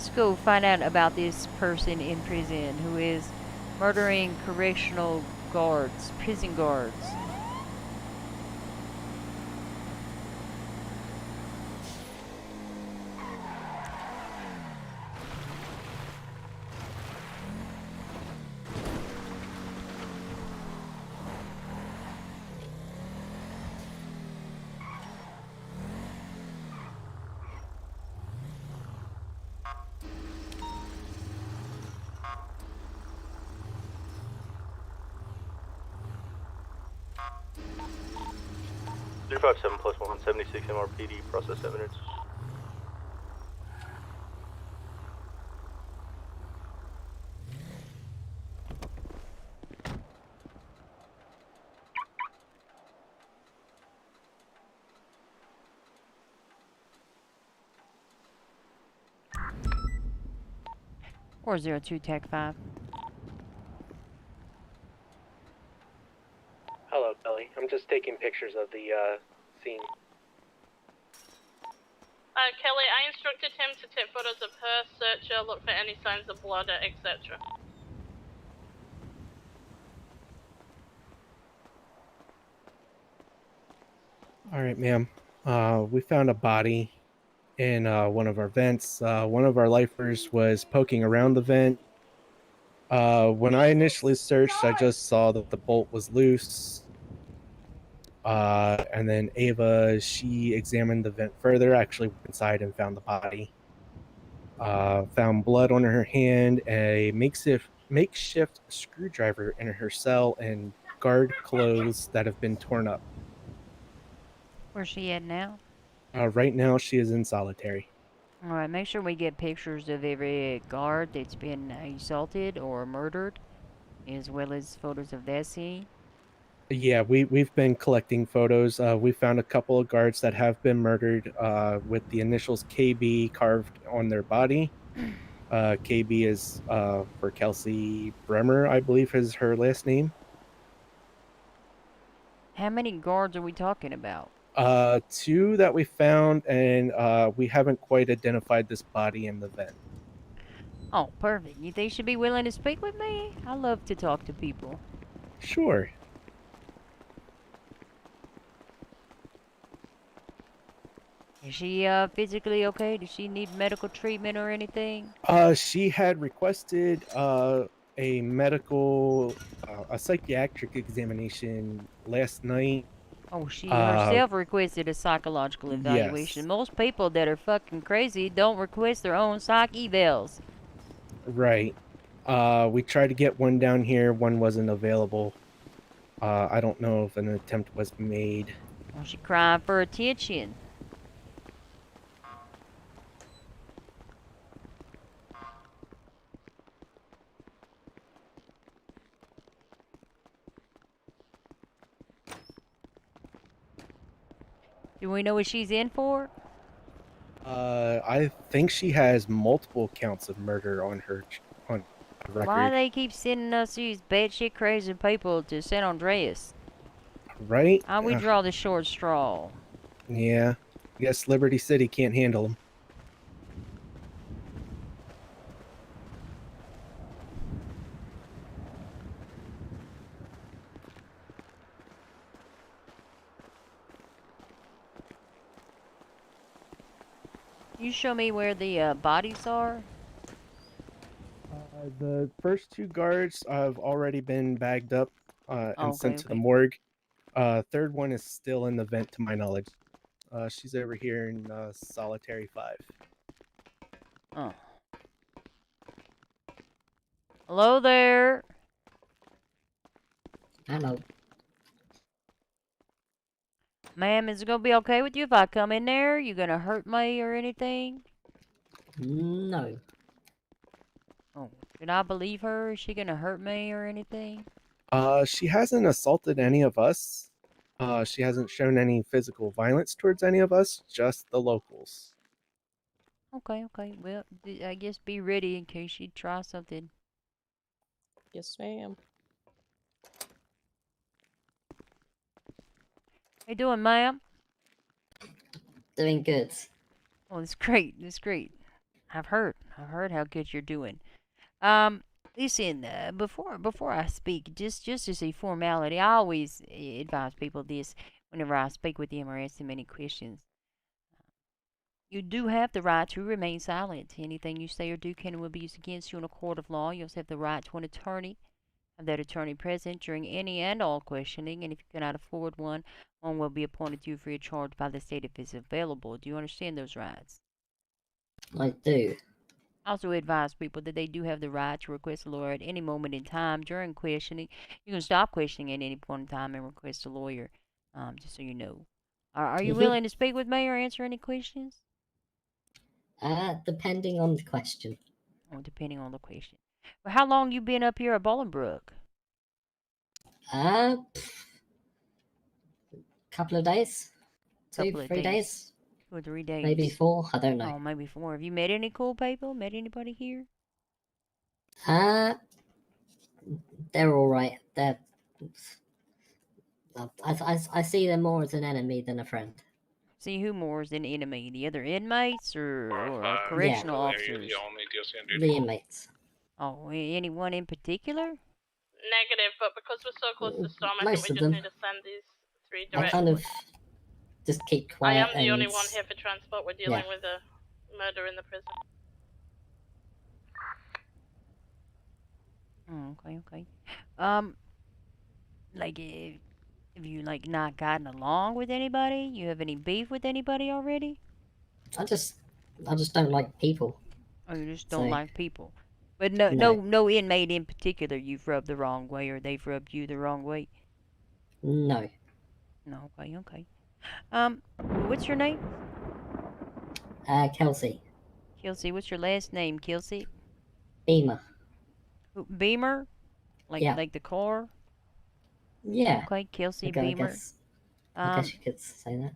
let's go find out about this person in prison who is murdering correctional guards, prison guards. Three 57 plus 176 MRPD, process evidence. Or 02 Tech 5. Hello, Billy. I'm just taking pictures of the scene. Kelly, I instructed him to take photos of her, search her, look for any signs of blood, etc. Alright, ma'am. We found a body in one of our vents. One of our lifers was poking around the vent. When I initially searched, I just saw that the bolt was loose. And then Ava, she examined the vent further, actually went inside and found the body. Found blood on her hand, a makeshift screwdriver in her cell, and guard clothes that have been torn up. Where's she at now? Right now, she is in solitary. Alright, make sure we get pictures of every guard that's been assaulted or murdered, as well as photos of that scene. Yeah, we've been collecting photos. We found a couple of guards that have been murdered with the initials KB carved on their body. KB is for Kelsey Bremer, I believe is her last name. How many guards are we talking about? Two that we found, and we haven't quite identified this body in the vent. Oh, perfect. You think she'd be willing to speak with me? I love to talk to people. Sure. Is she physically okay? Does she need medical treatment or anything? She had requested a medical, a psychiatric examination last night. Oh, she herself requested a psychological evaluation. Yes. Most people that are fucking crazy don't request their own psych evals. Right. We tried to get one down here. One wasn't available. I don't know if an attempt was made. Well, she crying for attention. Do we know what she's in for? I think she has multiple counts of murder on her record. Why they keep sending us these batshit crazy people to San Andreas? Right? How we draw the short straw? Yeah. I guess Liberty City can't handle them. You show me where the bodies are? The first two guards have already been bagged up and sent to the morgue. Third one is still in the vent, to my knowledge. She's over here in Solitary 5. Oh. Hello there. Hello. Ma'am, is it gonna be okay with you if I come in there? You gonna hurt me or anything? No. Oh, should I believe her? Is she gonna hurt me or anything? She hasn't assaulted any of us. She hasn't shown any physical violence towards any of us, just the locals. Okay. Well, I guess be ready in case she tries something. Yes, ma'am. How you doing, ma'am? Doing good. Oh, that's great. That's great. I've heard I heard how good you're doing. Listen, before I speak, just as a formality, I always advise people this whenever I speak with them or ask them any questions. You do have the right to remain silent. Anything you say or do can and will be used against you in a court of law. You also have the right to an attorney. Have that attorney present during any and all questioning, and if you cannot afford one, one will be appointed to you free of charge by the state if it's available. Do you understand those rights? I do. I also advise people that they do have the right to request a lawyer at any moment in time during questioning. You can stop questioning at any point in time and request a lawyer, just so you know. Are you Mhm. willing to speak with me or answer any questions? Depending on the question. Or depending on the question. Well, how long you been up here at Bolingbrook? Uh, couple of days, Couple of 3 days. days, 2 or 3 days. maybe 4. I don't know. Oh, maybe 4. Have you met any cool people? Met anybody here? They're all right. They're. I see them more as an enemy than a friend. See who more is an enemy? The other inmates or correctional officers? The inmates. Oh, anyone in particular? Negative, but because we're so close to Storm, I think Most we of just them. need to send these 3 I direct. kind of just keep I quiet. am the only and- one here for transport. We're dealing Yeah. with a murder in the prison. Oh, okay. Like, have you, like, not gotten along with anybody? You have any beef with anybody already? I just don't like people. Or you just don't So- like people? But no inmate in particular you've rubbed the wrong way or they've rubbed you the wrong way? No. No, okay. What's your name? Kelsey. Kelsey, what's your last name, Kelsey? Beamer. Beamer? Yeah. Like the car? Yeah. Okay, Kelsey Okay, Beamer. I guess you could say that.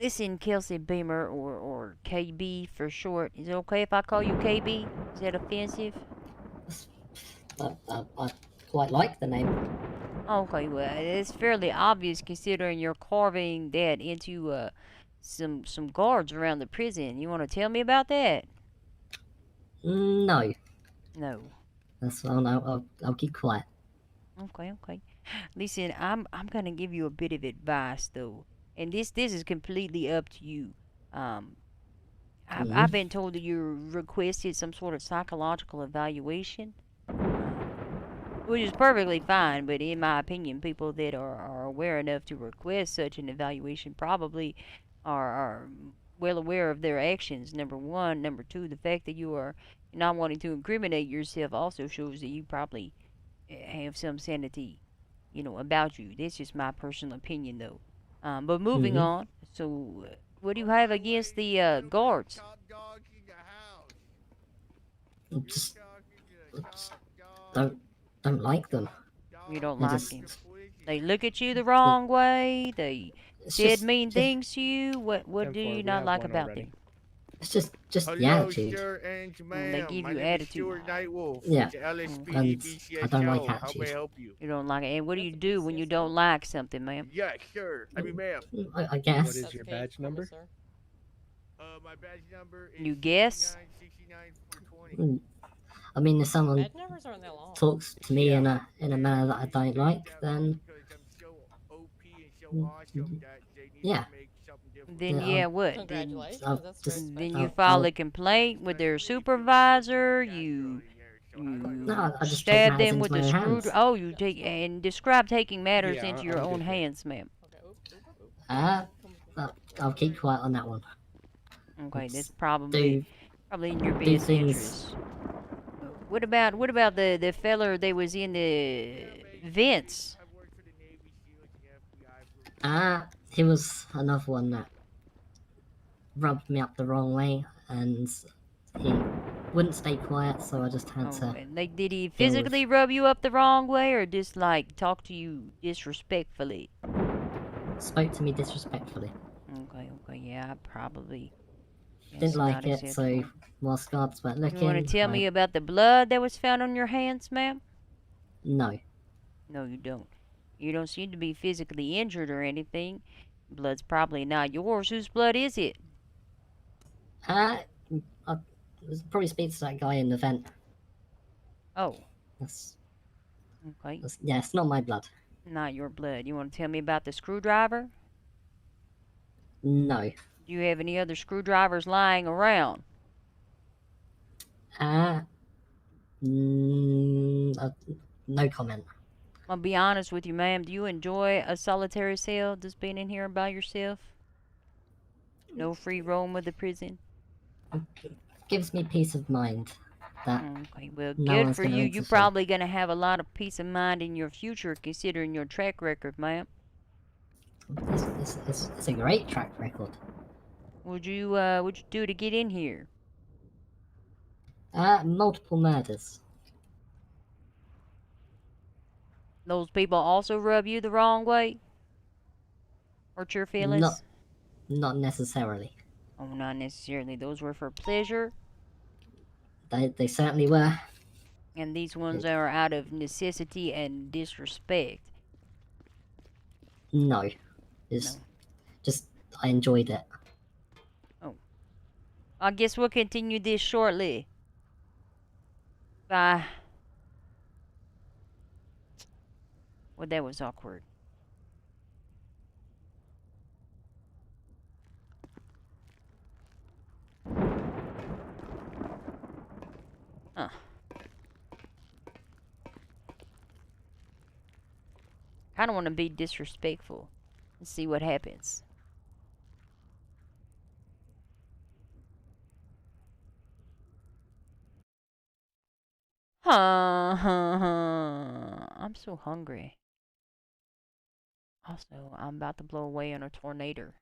Listen, Kelsey Beamer, or KB for short. Is it okay if I call you KB? Is that offensive? I quite like the name. Okay, well, it's fairly obvious considering you're carving that into some guards around the prison. You want to tell me about that? No. No. That's well. No, I'll keep quiet. Okay. Listen, I'm gonna give you a bit of advice though, and this is completely up to you. I've been told that you requested some sort of psychological evaluation, which is perfectly fine. But in my opinion, people that are aware enough to request such an evaluation probably are well aware of their actions. Number one, number two, the fact that you are not wanting to incriminate yourself also shows that you probably have some sanity, about you. That's just my personal opinion, though. But moving on. So, what do you have against the guards? Just don't like them. You don't I like just- them. They look at you the wrong way. They It's said just- mean just- things to you. What do 10-4, you we not have like one about already. them? It's just the Hello, attitude. sir and They ma'am. give My you name attitude. is Stuart Nightwolf. Yeah. With the LSPD And BCSO. I don't like How may I attitude. help you? You don't like it. And what do you do when you don't like something, ma'am? Yeah, sure. I mean, ma'am. I guess. What is your badge number? My badge number is You guess? 69, I mean, if someone Bad numbers aren't that long. talks to me in a manner that I don't like, then yeah. Then Yeah, what? Congratulations. I'll That's just- very Then brave. you file a complaint with their supervisor. You No, I just take stab matters them with into the my own hands. screwdriver. Oh, you take and describe taking matters Yeah, into your I'm own good here. hands, ma'am. Okay, I'll keep quiet on that one. Okay, Let's that's probably in your do best things- interest. What about the feller that was in the vents? He was another one that rubbed me up the wrong way, and he wouldn't stay quiet, so I just had Oh, to. and like, did he with- physically rub you up the wrong way, or just like talk to you disrespectfully? Spoke to me disrespectfully. Okay, yeah, probably. Didn't That's like not it, so acceptable. whilst guards weren't You looking, want to tell I- me about the blood that was found on your hands, ma'am? No. No, you don't. You don't seem to be physically injured or anything. Blood's probably not yours. Whose blood is it? Uh, I probably speak to that guy in the vent. Oh, That's, okay. yeah, it's not my blood. Not your blood. You want to tell me about the screwdriver? No. Do you have any other screwdrivers lying around? Uh, no comment. I'll be honest with you, ma'am. Do you enjoy a solitary cell, just being in here by yourself? No free roam of the prison? Gives me peace of mind that Okay, well, no good one's for gonna you. You're interfere. probably going to have a lot of peace of mind in your future, considering your track record, ma'am. It's a great track record. What'd you do to get in here? Multiple murders. Those people also rub you the wrong way? Hurt your feelings? Not necessarily. Oh, not necessarily. Those were for pleasure, They certainly were. and these ones are out of necessity and disrespect. No. It's No. just I enjoyed it. I guess we'll continue this shortly. Bye. Well, that was awkward. Huh. Kinda wanna be disrespectful and see what happens. I'm so hungry. Also, I'm about to blow away in a tornado.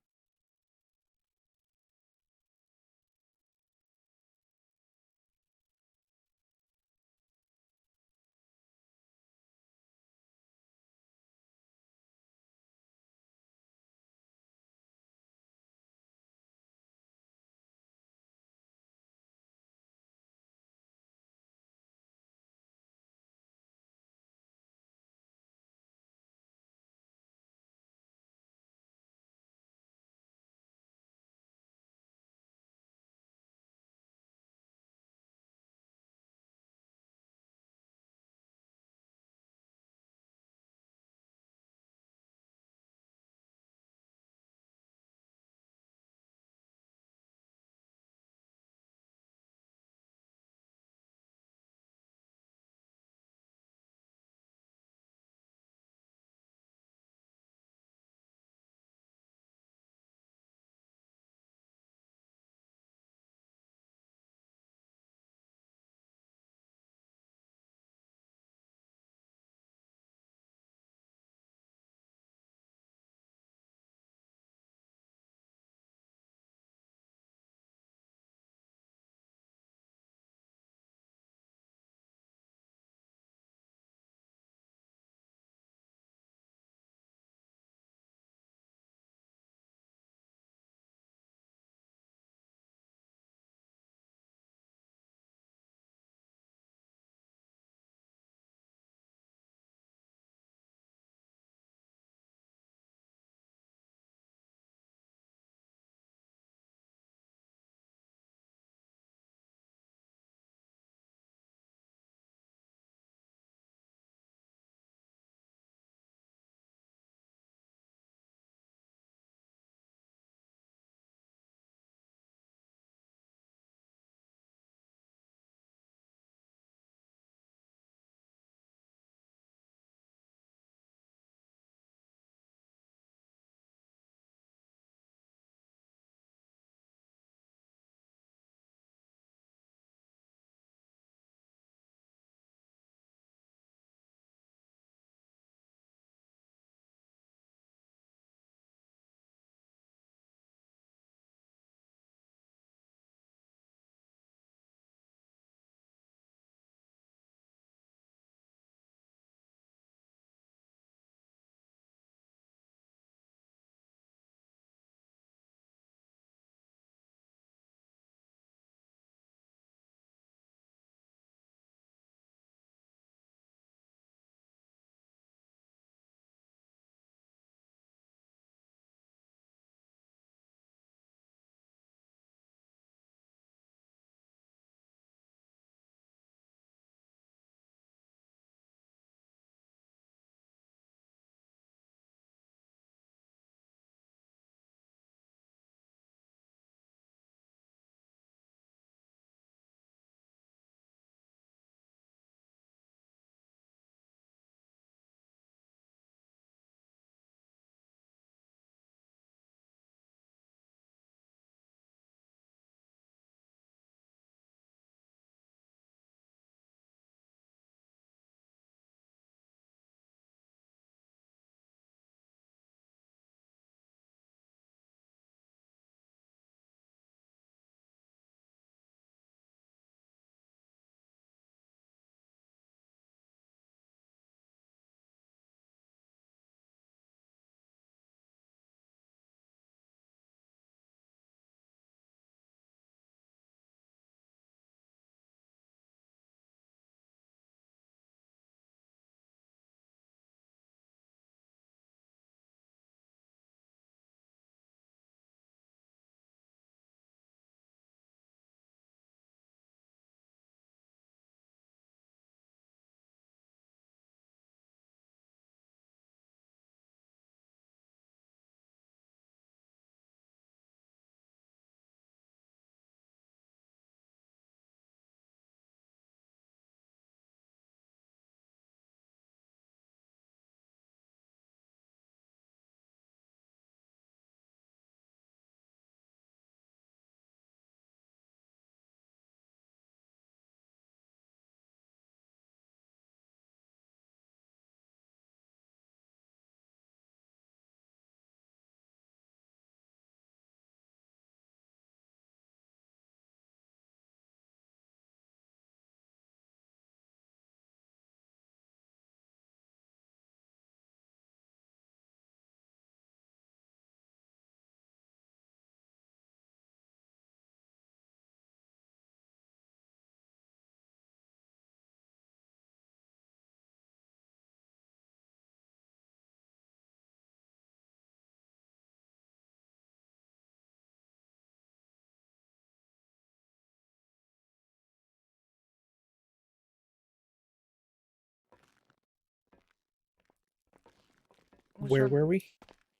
What's Where your- were we?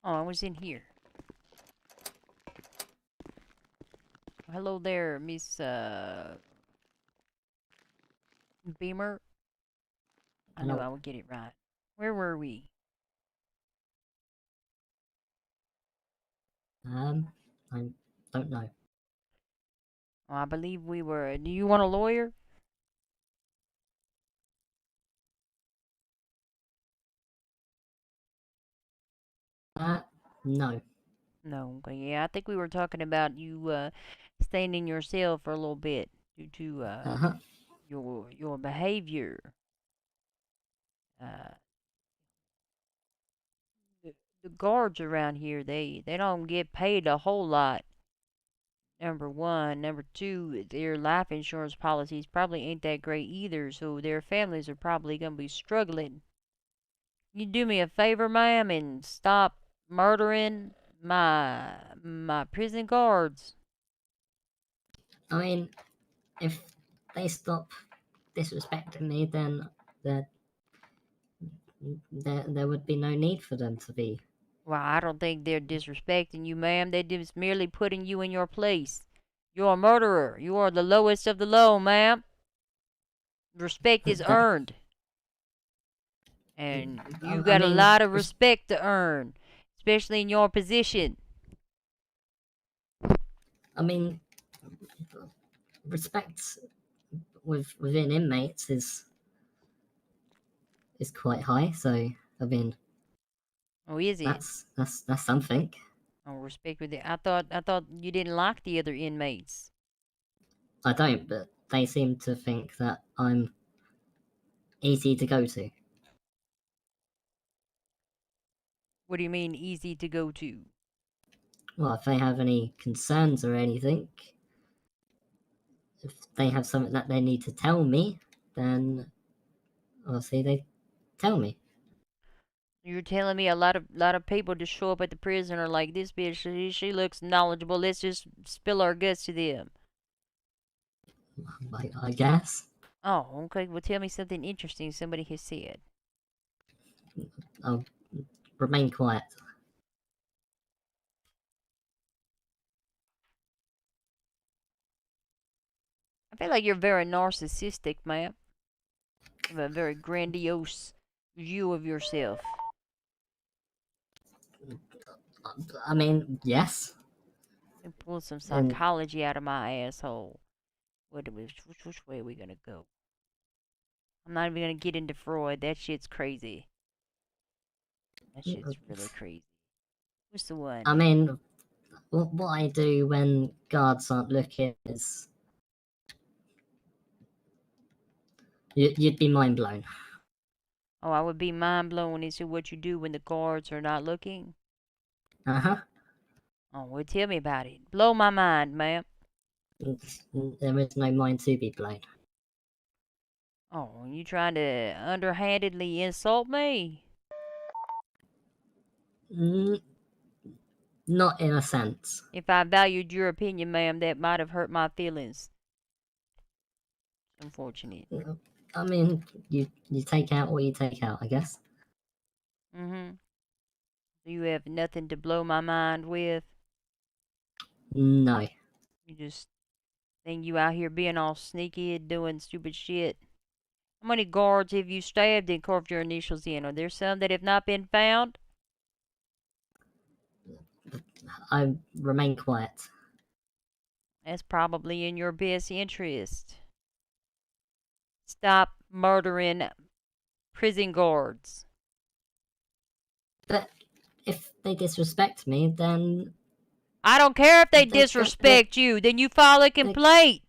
Oh, I was in here. Hello there, Miss Beamer. I know Hello. I will get it right. Where were we? I don't know. Oh, I believe we were. Do you want a lawyer? No. No. Okay, yeah, I think we were talking about you staying in your cell for a little bit due to Uh-huh. your behavior. Uh, the guards around here, they don't get paid a whole lot. Number one. Number two, their life insurance policies probably ain't that great either, so their families are probably gonna be struggling. You do me a favor, ma'am, and stop murdering my prison guards. I mean, if they stop disrespecting me, then there would be no need for them to be. Well, I don't think they're disrespecting you, ma'am. They're just merely putting you in your place. You're a murderer. You are the lowest of the low, ma'am. Respect is earned. And you got a lot of respect to earn, especially in your position. I mean, respect within inmates is quite high. So I mean, Oh, is it? that's something. Oh, respect with it. I thought you didn't like the other inmates. I don't, but they seem to think that I'm easy to go to. What do you mean easy to go to? Well, if they have any concerns or anything, if they have something that they need to tell me, then obviously they tell me. You're telling me a lot of people just show up at the prison are like, this bitch, she looks knowledgeable. Let's just spill our guts to them. I guess. Oh, okay. Well, tell me something interesting somebody has said. I'll remain quiet. I feel like you're very narcissistic, ma'am. You have a very grandiose view of yourself. I mean, yes. And pull some psychology out of my asshole. Which way are we gonna go? I'm not even gonna get into Freud. That shit's crazy. That shit's really crazy. What's the one? I mean, what I do when guards aren't looking is... You'd be mind blown. Oh, I would be mind blown as to what you do when the guards are not looking. Uh-huh. Oh, well, tell me about it. Blow my mind, ma'am. There is no mind to be blown. Oh, you trying to underhandedly insult me? Not in a sense. If I valued your opinion, ma'am, that might have hurt my feelings. Unfortunate. I mean, you take out what you take out, I guess. Mm-hmm. You have nothing to blow my mind with? No. You just think you out here being all sneaky and doing stupid shit? How many guards have you stabbed and carved your initials in? Are there some that have not been found? I remain quiet. That's probably in your best interest. Stop murdering prison guards. But if they disrespect me, then... I don't care if they disrespect you. Then you file a complaint.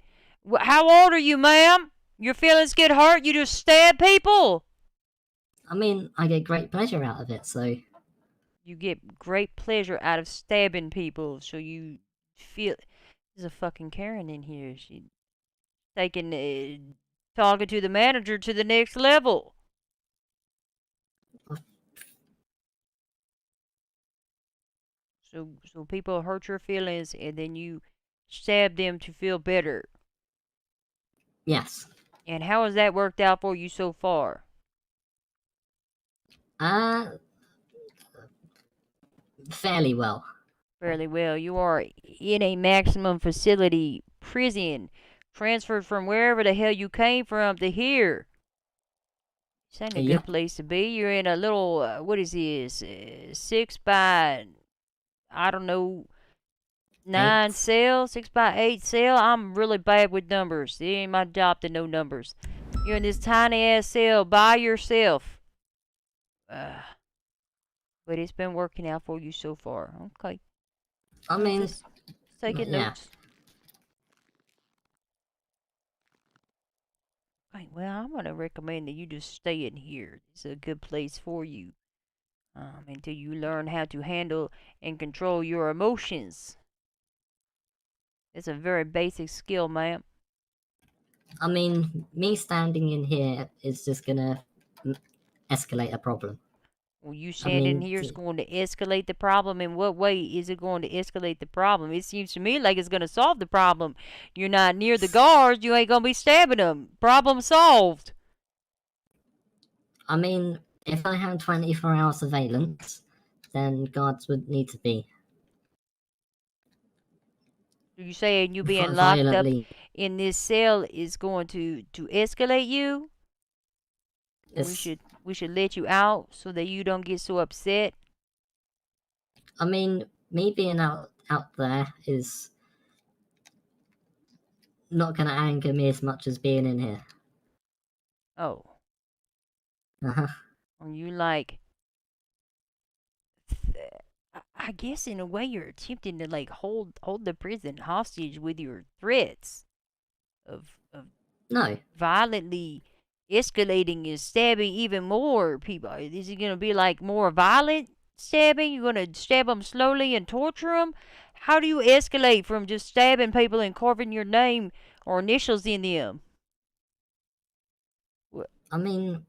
How old are you, ma'am? Your feelings get hurt? You just stab people? I mean, I get great pleasure out of it, so... You get great pleasure out of stabbing people, so you feel... There's a fucking Karen in here. She's taking... talking to the manager to the next level. So people hurt your feelings, and then you stab them to feel better. Yes. And how has that worked out for you so far? fairly well. Fairly well. You are in a maximum facility prison, transferred from wherever the hell you came from to here. This ain't a Yep. good place to be. You're in a little, what is this? 6 by, I don't know, 9 Eight. cell, 6 by 8 cell. I'm really bad with numbers. It ain't my job to know numbers. You're in this tiny ass cell by yourself. But it's been working out for you so far. Okay. I mean, Just taking yeah. notes. Okay, well, I'm gonna recommend that you just stay in here. It's a good place for you. Until you learn how to handle and control your emotions. It's a very basic skill, ma'am. I mean, me standing in here is just gonna escalate a problem. Well, you standing mean, here is going to escalate the problem. In what way is it going to escalate the problem? It seems to me like it's going to solve the problem. You're not near the guards. You ain't going to be stabbing them. Problem solved. I mean, if I had 24-hour surveillance, then guards would need to be You saying you being locked up violently. in this cell is going to escalate you? It's- We should let you out so that you don't get so upset. I mean, me being out there is not gonna anger me as much as being in here. Oh, Uh-huh. are you like? I guess in a way you're attempting to like hold the prison hostage with your threats of No, violently escalating and stabbing even more people. Is it gonna be like more violent stabbing? You're gonna stab them slowly and torture them? How do you escalate from just stabbing people and carving your name or initials in them? I mean,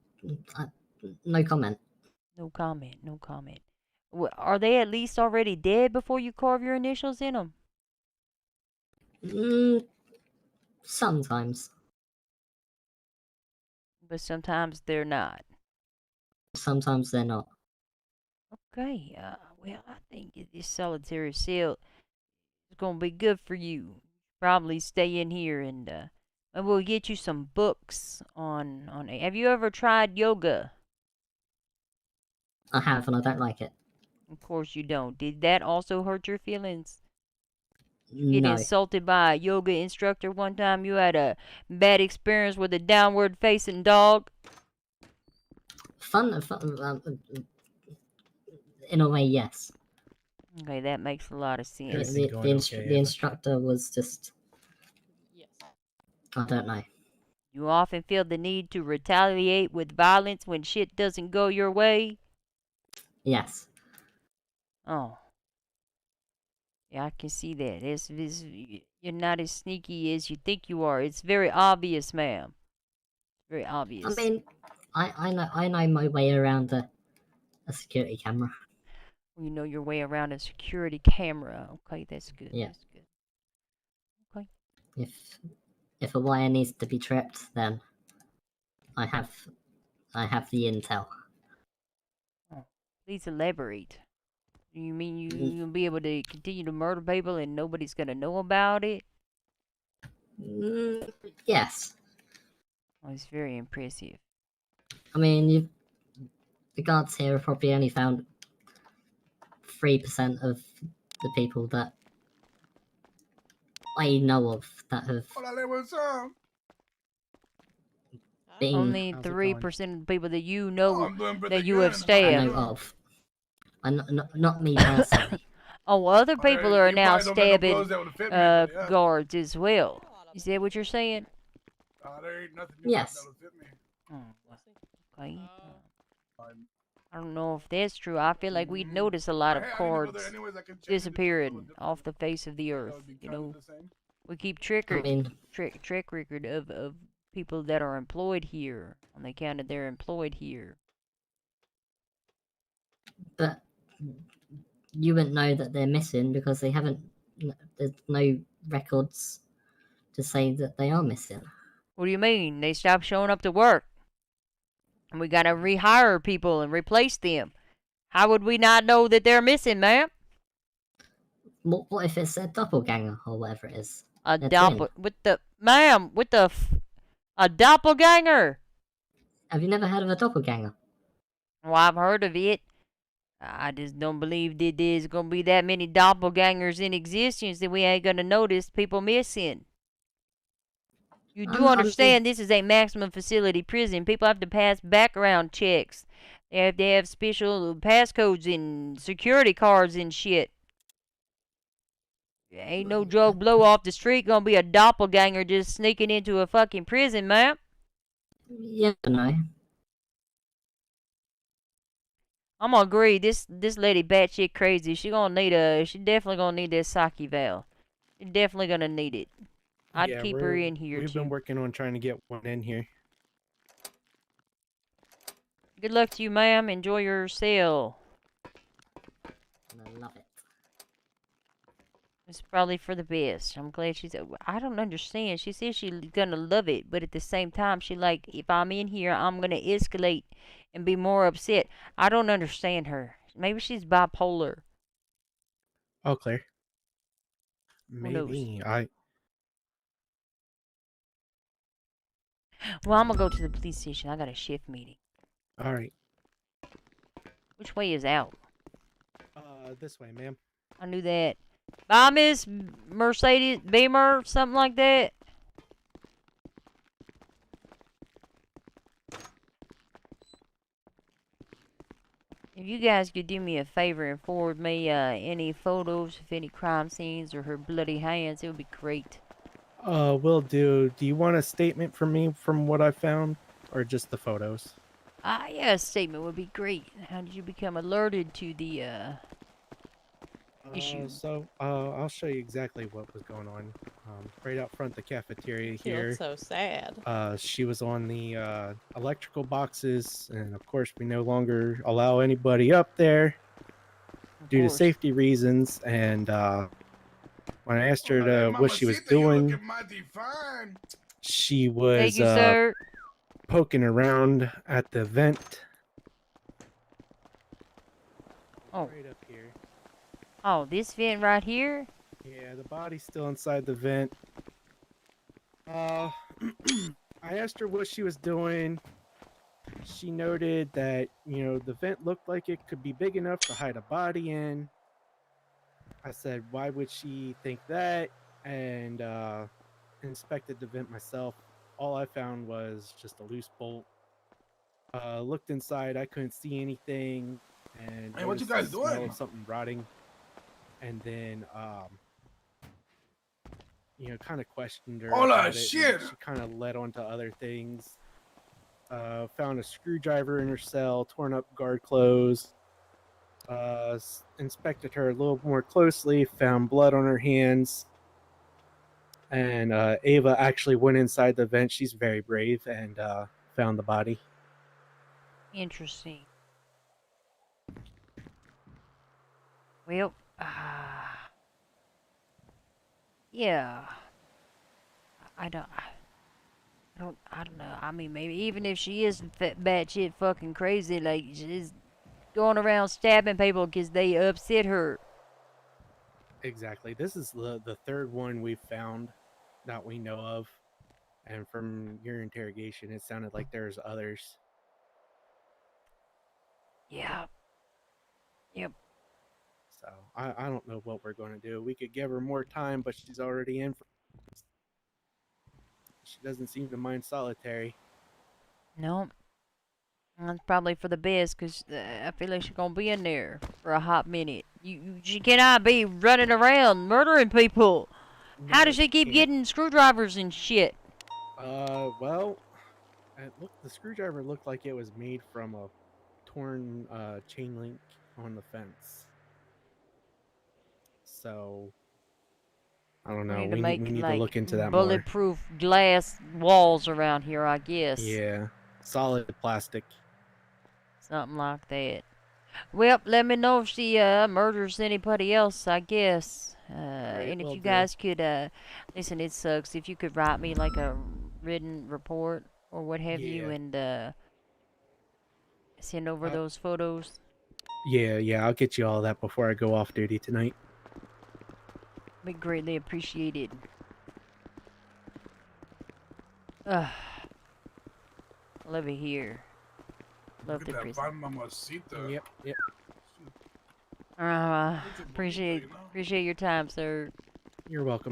no comment. No comment. No comment. Are they at least already dead before you carve your initials in them? Sometimes. But sometimes they're not. Sometimes they're not. Okay. Well, I think this solitary cell is gonna be good for you. Probably stay in here and we'll get you some books on it. Have you ever tried yoga? I have, and I don't like it. Of course you don't. Did that also hurt your feelings? Get No. insulted by a yoga instructor one time? You had a bad experience with a downward facing dog? Fun, in a way, yes. Okay, that makes a lot of sense. Everything going okay, The instructor was just, Yes. I don't know. You often feel the need to retaliate with violence when shit doesn't go your way? Yes. Oh. Yeah, I can see that. You're not as sneaky as you think you are. It's very obvious, ma'am. Very obvious. I mean, I know my way around a security camera. You know your way around a security camera. Okay, that's good. Yeah. That's good. Okay. If a wire needs to be tripped, then I have the intel. Please elaborate. You mean you'll be able to continue to murder people and nobody's gonna know about it? Yes. Oh, it's very impressive. I mean, the guards here have probably only found 3% of the people that I know of that have been. Only How's it 3% of the people that you know I'm doing pretty that you have good. I stabbed. know of. Not me personally. Oh, other people are You now probably don't make no stabbing clothes that would fit me, but yeah. guards as well. Is that what you're saying? There ain't nothing you Yes. got that would fit me. Oh, okay. I don't know if that's true. I feel like we'd notice a lot of Hey, I didn't go there cards anyways, I can change it to disappearing something off the different. face of the That earth. would be You kind of know, the same. we keep I mean, track record of people that are employed here on the account of they're employed here. but you wouldn't know that they're missing because they haven't. There's no records to say that they are missing. What do you mean? They stopped showing up to work. And we gotta rehire people and replace them. How would we not know that they're missing, ma'am? What if it's a doppelganger or whatever it is? A twin. a doppelganger. Have you never heard of a doppelganger? Well, I've heard of it. I just don't believe that there's gonna be that many doppelgangers in existence that we ain't gonna notice people missing. You do understand this is a maximum facility prison. People have to pass background checks. They have to have special passcodes and security cards and shit. Ain't no Joe Blow off the street gonna be a doppelganger just sneaking into a fucking prison, ma'am. Yeah, no. I'm gonna agree. This lady batshit crazy. She definitely gonna need this Saki Val. She definitely gonna need it. I'd Yeah, keep her in here We've too. been working on trying to get one in here. Good luck to you, ma'am. Enjoy your cell. I love it. It's probably for the best. I'm glad she's. I don't understand. She says she's gonna love it, but at the same time, she like, if I'm in here, I'm gonna escalate and be more upset. I don't understand her. Maybe she's bipolar. Oh, Claire. knows? Maybe. Well, I'm gonna go to the police station. I got a shift meeting. All right. Which way is out? This way, ma'am. I knew that. Bye, Miss Mercedes Beamer, something like that. If you guys could do me a favor and forward me any photos of any crime scenes or her bloody hands, it would be great. Will do. Do you want a statement from me from what I found, or just the photos? Yeah, a statement would be great. How did you become alerted to the issue? I'll show you exactly what was going on. Right out front the cafeteria She here. looks so sad. She was on the electrical boxes, and of course we no longer allow anybody up there due to safety reasons. And when I asked her what she was doing, she was Thank you, sir. poking around at the vent. Oh. Right up here. Oh, this vent right here? Yeah, the body's still inside the vent. I asked her what she was doing. She noted that, the vent looked like it could be big enough to hide a body in. I said, why would she think that? And inspected the vent myself. All I found was just a loose bolt. Looked inside, I couldn't see anything. And hey, what you noticed guys the smell doing? of something rotting. And then, kind of questioned her. Hola, about it, shit! She kind of led on to other things. Found a screwdriver in her cell, torn up guard clothes. Inspected her a little more closely, found blood on her hands. And Ava actually went inside the vent. She's very brave and found the body. Interesting. Well, yeah. I don't know. I mean, maybe even if she is batshit fucking crazy, like she's going around stabbing people because they upset her. Exactly. This is the third one we've found that we know of. And from your interrogation, it sounded like there's others. Yeah. Yep. So I don't know what we're going to do. We could give her more time, but she's already in. She doesn't seem to mind solitary. No. That's probably for the best, because I feel like she's going to be in there for a hot minute. She cannot be running around murdering people. How does she keep getting screwdrivers and shit? Well, the screwdriver looked like it was made from a torn chain link on the fence. So, I don't know. We We need need like, to look into that bulletproof glass walls around here, I guess. more. Yeah, solid plastic. Something like that. Well, let me know if she murders anybody else, I guess. And if you guys could, listen, it sucks. If you could write me like a written report or what have you, and send over those photos. Yeah, I'll get you all that before I go off duty tonight. Be greatly appreciated. Ugh. Love it here. Love Look the at that prison. fine mamacita. Yep. Appreciate your time, sir. You're welcome.